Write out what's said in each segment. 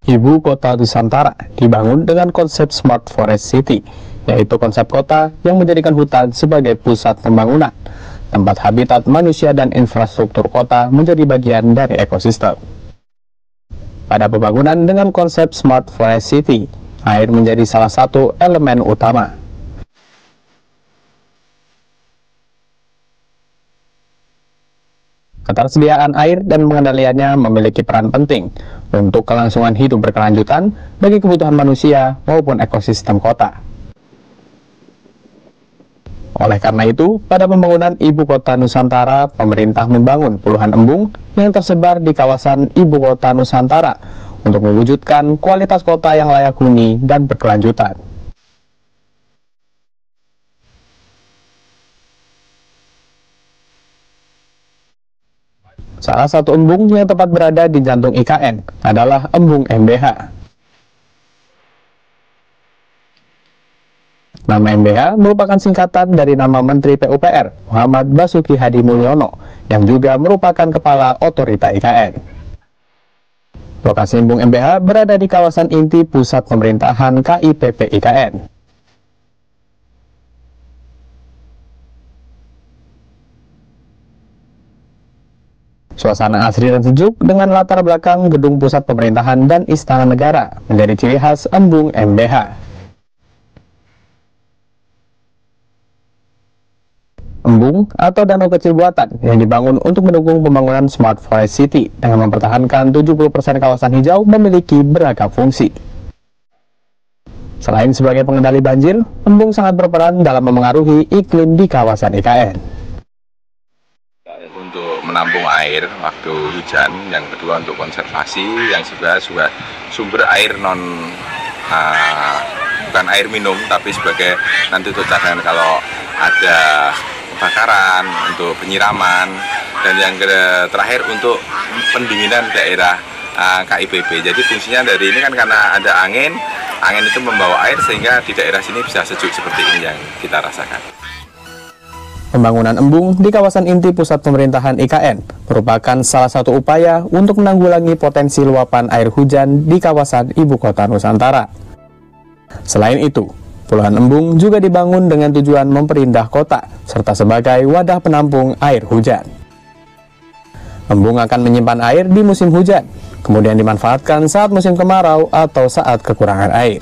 Ibu kota Nusantara dibangun dengan konsep Smart Forest City, yaitu konsep kota yang menjadikan hutan sebagai pusat pembangunan, tempat habitat manusia dan infrastruktur kota menjadi bagian dari ekosistem. Pada pembangunan dengan konsep Smart Forest City, air menjadi salah satu elemen utama. Ketersediaan air dan pengendaliannya memiliki peran penting untuk kelangsungan hidup berkelanjutan bagi kebutuhan manusia maupun ekosistem kota. Oleh karena itu, pada pembangunan Ibu Kota Nusantara, pemerintah membangun puluhan embung yang tersebar di kawasan Ibu Kota Nusantara untuk mewujudkan kualitas kota yang layak huni dan berkelanjutan. Salah satu embung yang tepat berada di jantung IKN adalah Embung MBH. Nama MBH merupakan singkatan dari nama Menteri PUPR Muhammad Basuki Hadi Mulyono yang juga merupakan Kepala Otorita IKN. Lokasi Embung MBH berada di kawasan inti pusat pemerintahan KIPP IKN. Suasana asri dan sejuk dengan latar belakang gedung pusat pemerintahan dan istana negara menjadi ciri khas Embung MBH. Embung atau danau kecil buatan yang dibangun untuk mendukung pembangunan Smart Forest City dengan mempertahankan 70% kawasan hijau memiliki beragam fungsi. Selain sebagai pengendali banjir, embung sangat berperan dalam memengaruhi iklim di kawasan IKN. Untuk menampung air waktu hujan, yang kedua untuk konservasi, yang juga sumber air bukan air minum tapi sebagai nanti untuk cadangan kalau ada kebakaran, untuk penyiraman, dan yang terakhir untuk pendinginan daerah KIPP. Jadi fungsinya dari ini kan karena ada angin itu membawa air sehingga di daerah sini bisa sejuk seperti ini yang kita rasakan. Pembangunan embung di kawasan inti pusat pemerintahan IKN merupakan salah satu upaya untuk menanggulangi potensi luapan air hujan di kawasan Ibu Kota Nusantara. Selain itu, puluhan embung juga dibangun dengan tujuan memperindah kota, serta sebagai wadah penampung air hujan. Embung akan menyimpan air di musim hujan, kemudian dimanfaatkan saat musim kemarau atau saat kekurangan air.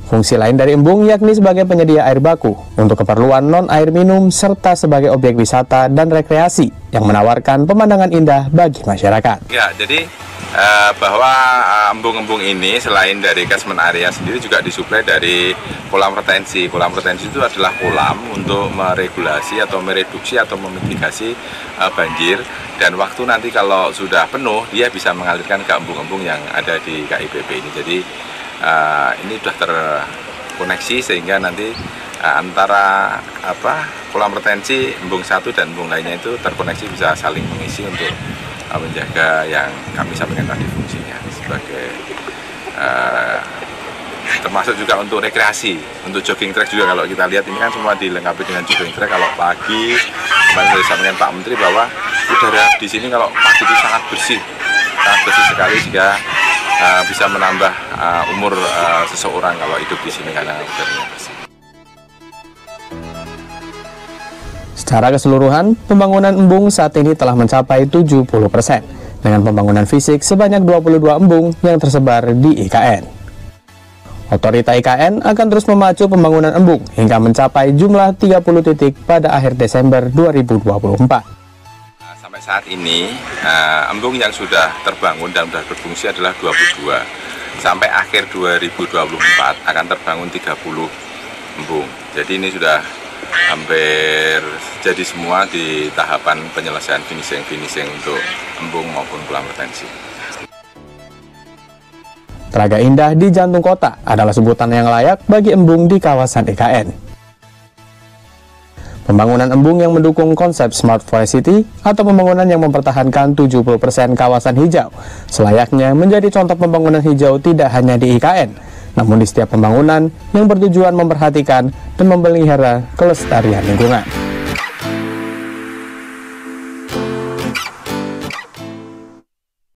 Fungsi lain dari embung yakni sebagai penyedia air baku untuk keperluan non-air minum serta sebagai objek wisata dan rekreasi yang menawarkan pemandangan indah bagi masyarakat. Ya, jadi bahwa embung-embung ini selain dari catchment area sendiri juga disuplai dari kolam retensi. Kolam retensi itu adalah kolam untuk meregulasi atau mereduksi atau memitigasi banjir, dan waktu nanti kalau sudah penuh dia bisa mengalirkan ke embung-embung yang ada di KIPP ini. Jadi ini sudah terkoneksi sehingga nanti antara kolam retensi embung satu dan embung lainnya itu terkoneksi, bisa saling mengisi untuk menjaga yang kami sampaikan tadi fungsinya sebagai termasuk juga untuk rekreasi, untuk jogging track juga. Kalau kita lihat ini kan semua dilengkapi dengan jogging track. Kalau pagi kemarin saya sampaikan Pak Menteri bahwa udara di sini kalau pagi itu sangat bersih sekali, sehingga bisa menambah umur seseorang kalau hidup di sini karena udaranya bersih. Secara keseluruhan, pembangunan embung saat ini telah mencapai 70% dengan pembangunan fisik sebanyak 22 embung yang tersebar di IKN. Otorita IKN akan terus memacu pembangunan embung hingga mencapai jumlah 30 titik pada akhir Desember 2024. Sampai saat ini, embung yang sudah terbangun dan sudah berfungsi adalah 22. Sampai akhir 2024 akan terbangun 30 embung. Jadi ini sudah hampir jadi semua di tahapan penyelesaian finishing untuk embung maupun kolam retensi. Telaga indah di jantung kota adalah sebutan yang layak bagi embung di kawasan IKN. Pembangunan embung yang mendukung konsep Smart Forest City atau pembangunan yang mempertahankan 70% kawasan hijau selayaknya menjadi contoh pembangunan hijau tidak hanya di IKN, namun di setiap pembangunan yang bertujuan memperhatikan dan memelihara kelestarian lingkungan.